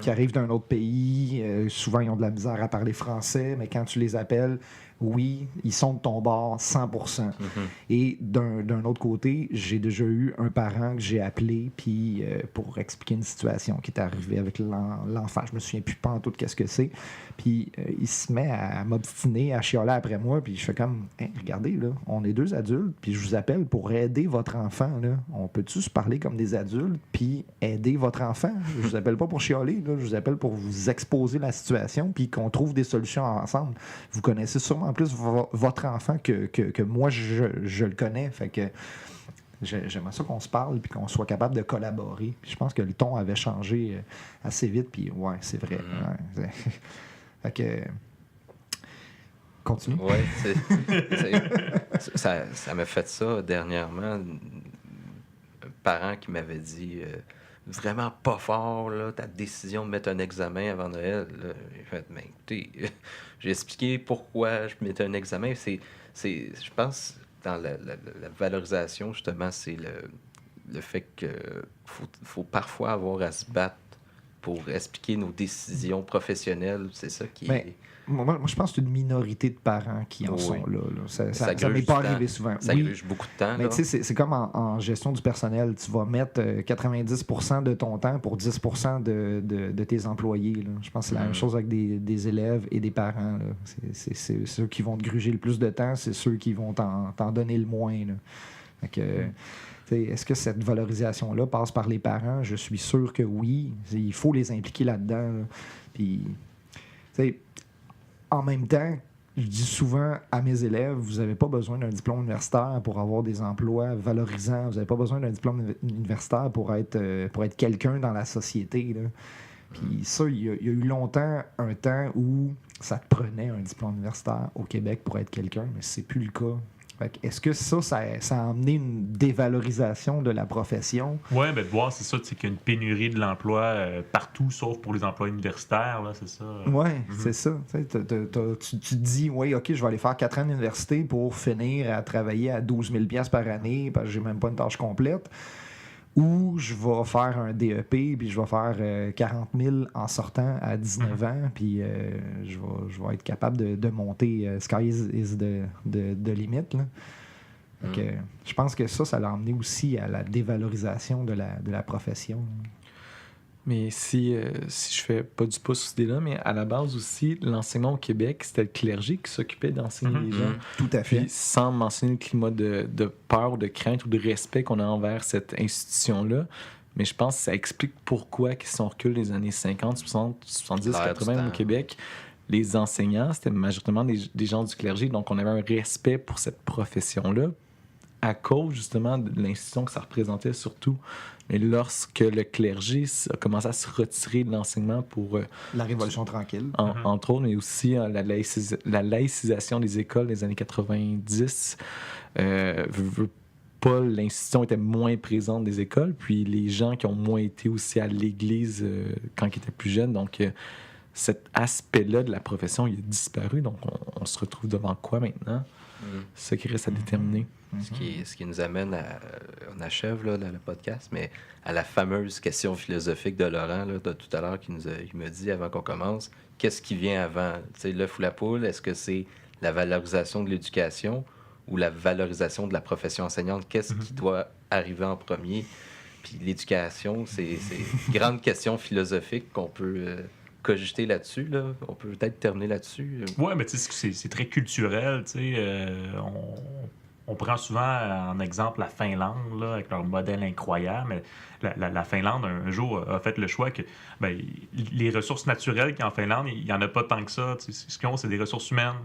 qui arrivent d'un autre pays. Souvent, ils ont de la misère à parler français, mais quand tu les appelles, oui, ils sont de ton bord 100%. Et d'un autre côté, j'ai déjà eu un parent que j'ai appelé puis pour expliquer une situation qui est arrivée avec l'enfant. Je me souviens plus pas en tout qu'est-ce que c'est. Puis il se met à m'obstiner, à chialer après moi. Puis je fais comme, hey, regardez, là, on est deux adultes, puis je vous appelle pour aider votre enfant. Là. On peut-tu se parler comme des adultes puis aider votre enfant? Je vous appelle pas pour chialer, là. Je vous appelle pour vous exposer la situation puis qu'on trouve des solutions ensemble. Vous connaissez sûrement plus votre enfant que moi, je le connais. Fait que j'aimerais ça qu'on se parle puis qu'on soit capable de collaborer. Puis je pense que le ton avait changé assez vite. Puis ouais, c'est vrai. Ouais. Fait que... Continue. Oui, ça m'a fait ça dernièrement. Un parent qui m'avait dit... vraiment pas fort, là, ta décision de mettre un examen avant Noël. Là. J'ai fait, mais écoutez, j'ai expliqué pourquoi je mettais un examen. Je pense, dans la valorisation, justement, c'est le fait qu'il faut parfois avoir à se battre pour expliquer nos décisions professionnelles. C'est ça qui est... Moi, je pense que c'est une minorité de parents qui en sont là. Ça m'est pas arrivé souvent. Ça gruge beaucoup de temps. Mais tu sais, c'est comme en gestion du personnel. Tu vas mettre 90% de ton temps pour 10% de tes employés. Là. Je pense que c'est la même chose avec des élèves et des parents. Là. C'est ceux qui vont te gruger le plus de temps, c'est ceux qui vont t'en donner le moins. Là. Fait que, est-ce que cette valorisation-là passe par les parents? Je suis sûr que oui. Il faut les impliquer là-dedans. Là. Puis, en même temps, je dis souvent à mes élèves, vous n'avez pas besoin d'un diplôme universitaire pour avoir des emplois valorisants. Vous n'avez pas besoin d'un diplôme universitaire pour être quelqu'un dans la société. Là. Puis ça, il y a eu longtemps un temps où ça te prenait un diplôme universitaire au Québec pour être quelqu'un, mais c'est plus le cas. Fait que est-ce que ça a amené une dévalorisation de la profession? Oui, ben de voir, c'est ça, c'est qu'il y a une pénurie de l'emploi partout, sauf pour les emplois universitaires, là, c'est ça. Oui, c'est ça. Tu te dis, oui, OK, je vais aller faire 4 ans d'université pour finir à travailler à 12 000 $ par année parce que j'ai même pas une tâche complète. Ou je vais faire un DEP, puis je vais faire 40 000 en sortant à 19 ans, puis je vais être capable de monter sky is the limit. Là. Donc, je pense que ça l'a emmené aussi à la dévalorisation de la profession. Mais si je fais pas du pouce sur cette idée-là, mais à la base aussi, l'enseignement au Québec, c'était le clergé qui s'occupait d'enseigner les gens. Tout à fait. Puis sans mentionner le climat de peur, de crainte ou de respect qu'on a envers cette institution-là, mais je pense que ça explique pourquoi, si on recule les années 50, 60, 70, 80 au Québec, les enseignants, c'était majoritairement des gens du clergé, donc on avait un respect pour cette profession-là à cause justement de l'institution que ça représentait surtout. Mais lorsque le clergé a commencé à se retirer de l'enseignement pour... la Révolution tranquille. Entre autres, mais aussi la laïcisation des écoles des années 90. Pas, l'institution était moins présente des écoles, puis les gens qui ont moins été aussi à l'église quand ils étaient plus jeunes. Donc, cet aspect-là de la profession, il a disparu. Donc, on se retrouve devant quoi maintenant? C'est ça qui reste à déterminer. Ce qui nous amène on achève là, le podcast, mais à la fameuse question philosophique de Laurent là, de tout à l'heure qui me dit avant qu'on commence, qu'est-ce qui vient avant? T'sais, l'œuf ou la poule, est-ce que c'est la valorisation de l'éducation ou la valorisation de la profession enseignante? Qu'est-ce qui doit arriver en premier? Puis l'éducation, c'est une grande question philosophique qu'on peut... cogiter là-dessus, là. On peut peut-être terminer là-dessus. Oui, mais tu sais, c'est très culturel, tu sais. On prend souvent en exemple la Finlande, là, avec leur modèle incroyable, mais la Finlande, un jour, a fait le choix que les ressources naturelles qu'il y a en Finlande, il n'y en a pas tant que ça. Tu sais, ce qu'ils ont, c'est des ressources humaines.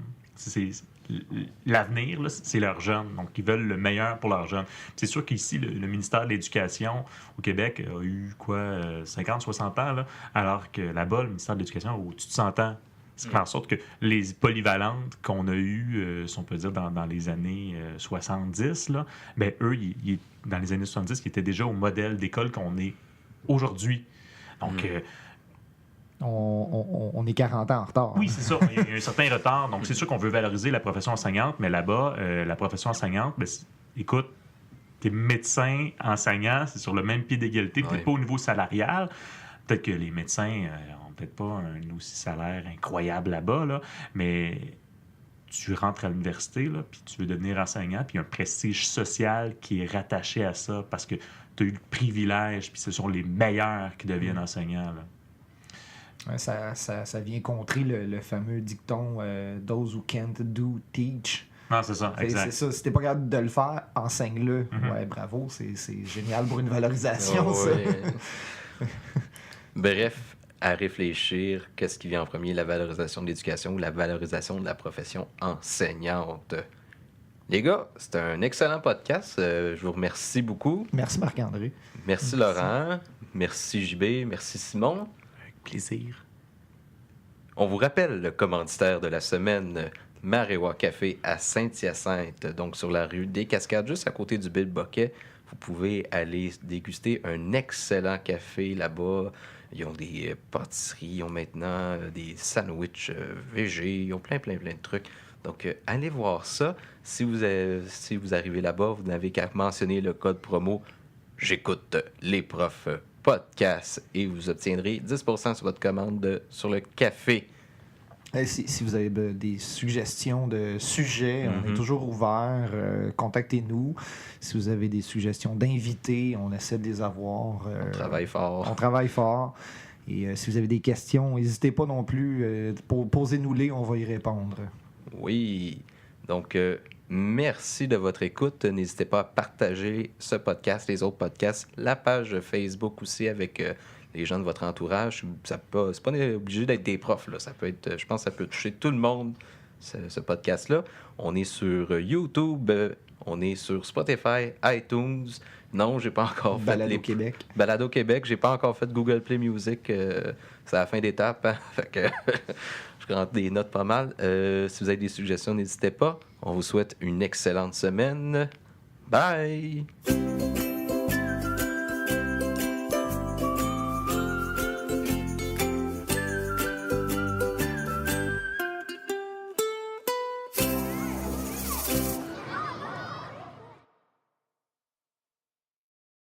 L'avenir, là, c'est leurs jeunes. Donc, ils veulent le meilleur pour leurs jeunes. C'est sûr qu'ici, le ministère de l'Éducation au Québec a eu, 50, 60 ans, là, alors que là-bas, le ministère de l'Éducation a au-dessus de 100 ans. Ce qui fait en sorte que les polyvalentes qu'on a eues, si on peut dire, dans les années 70, là, ben, eux, dans les années 70, ils étaient déjà au modèle d'école qu'on est aujourd'hui. Donc... On est 40 ans en retard. Oui, c'est ça. Il y a un certain retard. Donc, c'est sûr qu'on veut valoriser la profession enseignante, mais là-bas, la profession enseignante, écoute, t'es médecin, enseignant, c'est sur le même pied d'égalité, peut-être pas au niveau salarial. Peut-être que les médecins n'ont peut-être pas un aussi salaire incroyable là-bas, là, mais tu rentres à l'université, là, puis tu veux devenir enseignant, puis il y a un prestige social qui est rattaché à ça parce que tu as eu le privilège, puis ce sont les meilleurs qui deviennent enseignants, là. Ouais, ça vient contrer le fameux dicton « Those who can't do, teach ». Ah, c'est ça, exact. C'est ça. Si t'es pas capable de le faire, enseigne-le. Ouais, bravo, c'est génial pour une valorisation, ça. Ouais. Bref, à réfléchir, qu'est-ce qui vient en premier, la valorisation de l'éducation ou la valorisation de la profession enseignante? Les gars, c'était un excellent podcast. Je vous remercie beaucoup. Merci Marc-André. Merci Laurent. Merci JB. Merci Simon. Plaisir. On vous rappelle le commanditaire de la semaine, Marewa Café à Saint-Hyacinthe, donc sur la rue des Cascades, juste à côté du Bill Boquet. Vous pouvez aller déguster un excellent café là-bas. Ils ont des pâtisseries, ils ont maintenant des sandwichs végés, ils ont plein de trucs. Donc, allez voir ça. Si vous arrivez là-bas, vous n'avez qu'à mentionner le code promo « J'écoute les profs » podcast et vous obtiendrez 10% sur votre commande sur le café. Si vous avez des suggestions de sujets, on est toujours ouvert. Contactez-nous. Si vous avez des suggestions d'invités, on essaie de les avoir. On travaille fort. On travaille fort. Et si vous avez des questions, n'hésitez pas non plus. Posez-nous-les, on va y répondre. Oui. Donc, merci de votre écoute. N'hésitez pas à partager ce podcast, les autres podcasts, la page Facebook aussi avec les gens de votre entourage. C'est pas obligé d'être des profs, là. Ça peut être, je pense que ça peut toucher tout le monde, ce podcast-là. On est sur YouTube, on est sur Spotify, iTunes. Non, j'ai pas encore fait Balado Québec. Balado Québec, j'ai pas encore fait Google Play Music. C'est la fin d'étape. Hein? Fait que Je rentre des notes pas mal. Si vous avez des suggestions, n'hésitez pas. On vous souhaite une excellente semaine. Bye!